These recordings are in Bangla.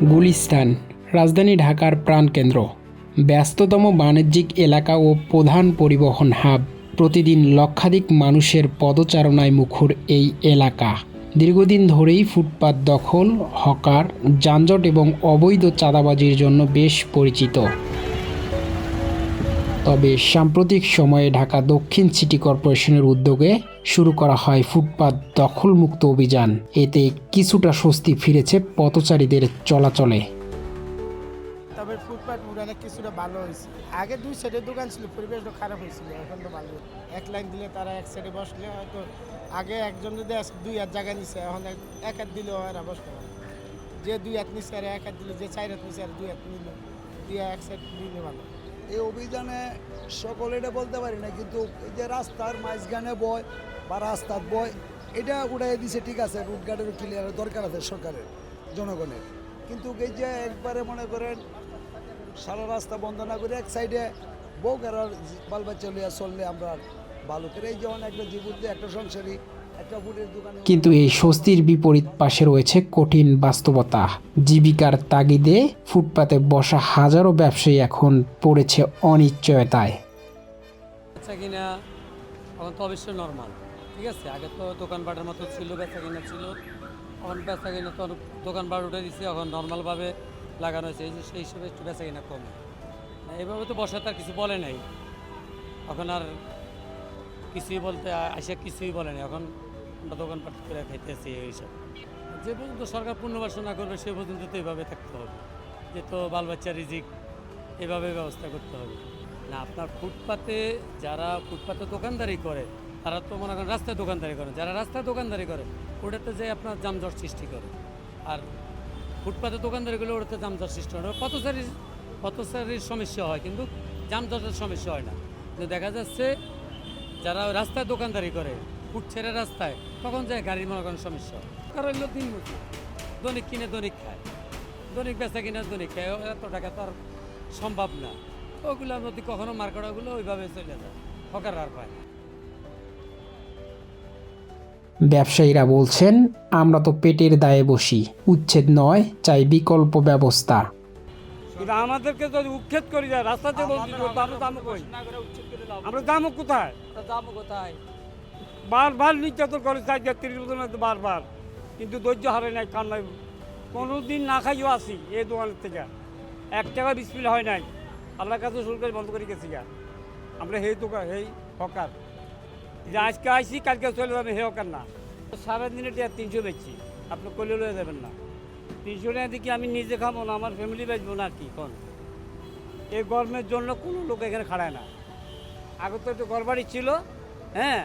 গুলিস্তান রাজধানী ঢাকার প্রাণকেন্দ্র, ব্যস্ততম বাণিজ্যিক এলাকা ও প্রধান পরিবহন হাব। প্রতিদিন লক্ষাধিক মানুষের পদচারণায় মুখর এই এলাকা দীর্ঘদিন ধরেই ফুটপাত দখল, হকার, যানজট এবং অবৈধ চাঁদাবাজির জন্য বেশ পরিচিত। তবে সাম্প্রতিক সময়ে ঢাকা দক্ষিণ সিটি কর্পোরেশনের উদ্যোগে শুরু করা হয় ফুটপাত দখলমুক্ত অভিযান। এতে কিছুটা স্বস্তি ফিরেছে পথচারীদের চলাচলে। তবে ফুটপাত উড়ানে কিছুটা ভালো হয়েছে। আগে দুই সাইডের দোকান ছিল, পরিবেশটা খারাপ হয়েছিল, এখন তো ভালো। এক লাইন দিলে তারা এক সাইডে বসলে হয়তো আগে একজন যদি দুই হাত জায়গা নিচ্ছে, এখন এক হাত দিলেও এরা বসতে পারে। যে দুই হাত নিচ্ছে আর এক হাত দিলে, যে চার হাত নিচ্ছে আর দুই হাত নিলে, দিয়ে এক সাইড নিলে ভালো। এই অভিযানে সকলে এটা বলতে পারি না, কিন্তু এই যে রাস্তার মাঝখানে বয় বা রাস্তার বয় এটা উড়াই দিছে, ঠিক আছে, রুটঘাটের ক্লিয়ারের দরকার আছে সরকারের, জনগণের। কিন্তু এই যে একবারে মনে করেন সারা রাস্তা বন্ধ না করে এক সাইডে বউ আর বাল বাচ্চা লিয়া চললে আমরা ভালো করে, এই যেমন একটা জীবন একটা সংসারী একটা ফুটের দোকানে। কিন্তু এই স্বস্তির বিপরীত পাশে রয়েছে কঠিন বাস্তবতা। জীবিকার তাগিদে ফুটপাতে বসা হাজারো ব্যবসায়ী এখন পড়েছে অনিশ্চয়তায়। বেচা কিনা এখন তো অবশ্যই নর্মাল, ঠিক আছে। আগে তো দোকানপাটের মতো ছিল, বেচা কিনা ছিল। এখন বেচা কিনা তো দোকানপাট উঠে দিচ্ছে, এখন নর্মালভাবে লাগানো হয়েছে, এই যে সেই হিসেবে একটু বেচা কিনা কম। এইভাবে তো বসা তার কিছু বলে নাই, এখন আর কিছুই বলতে আসে, কিছুই বলে নাই। এখন আমরা দোকানপাট করে খাইতেছি এই হিসাবে। যে পর্যন্ত সরকার পুনর্বাসন না করবে সে পর্যন্ত তো এইভাবে থাকতে হবে, যে তো বাল বাচ্চা রিজিক এভাবে ব্যবস্থা করতে হবে না। আপনার ফুটপাতে যারা ফুটপাতে দোকানদারি করে তারা তো মনে করেন রাস্তায় দোকানদারি করে, যারা রাস্তায় দোকানদারি করে ওটাতে যে আপনার যানজট সৃষ্টি করে। আর ফুটপাতে দোকানদারি করলে ওটাতে যানজট সৃষ্টি হয় না। পথচারীর সমস্যা হয়, কিন্তু যানজটের সমস্যা হয় না। কিন্তু দেখা যাচ্ছে যারা রাস্তায় দোকানদারি করে ফুট ছেড়ে রাস্তায়, তখন যায় গাড়ির মনে করেন সমস্যা হয়। কারণ এগুলো দিনমুখী, দৈনিক কিনে দৈনিক খায়, দৈনিক বেচা কিনে দৈনিক খায়, এত টাকা তো আর সম্ভব না। ওগুলোর মধ্যে কখনো মার্কেটগুলো ওইভাবে চলে যায়, হকার আর পায় না। ব্যবসায়ীরা বলছেন, আমরা তো পেটের দায়ে বসি, উচ্ছেদ নয়, চাই বিকল্প ব্যবস্থা। কিন্তু আমাদেরকে যদি উচ্ছেদ করে যায় রাস্তাতে বলছি, আমরা দামও কোথায়, বারবার নির্যাতন করে, 4-30 বছর বারবার, কিন্তু ধৈর্য হারে নাই, কান্নায় কোনোদিন না খাইও আসি এই দোকানের থেকে, 1 টাকা বিসমিল হয় নাই। আল্লাহর কাছে শুরু করে বন্ধ করে গেছি গা। আমরা সেই দোকান সেই হকার, যে আজকে আইসি কালকে চলে যাবে, হে হকার না। সারাদিনে 300 বেচছি, আপনি কলে লয়ে যাবেন না। 300 টাকা দিয়ে আমি নিজে খাবো না, আমার ফ্যামিলি বেচবো না কি? কোন এই গরমের জন্য কোনো লোক এখানে খাড়ায় না। আগে তো একটু গড়বাড়ি ছিল, হ্যাঁ,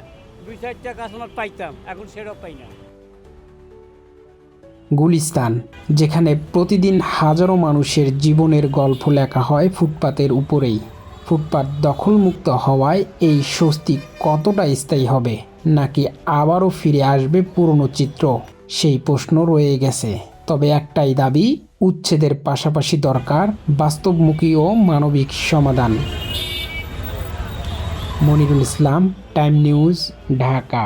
2-4টা কাস্টমার পাইতাম, এখন সেটাও পাই না। গুলিস্তান, যেখানে প্রতিদিন হাজারো মানুষের জীবনের গল্প লেখা হয় ফুটপাতের উপরেই। ফুটপাত দখলমুক্ত হওয়ায় এই স্বস্তি কতটা স্থায়ী হবে, নাকি আবারও ফিরে আসবে পুরনো চিত্র, সেই প্রশ্ন রয়ে গেছে। তবে একটাই দাবি, উচ্ছেদের পাশাপাশি দরকার বাস্তবমুখী ও মানবিক সমাধান। মনিরুল ইসলাম, টাইম নিউজ, ঢাকা।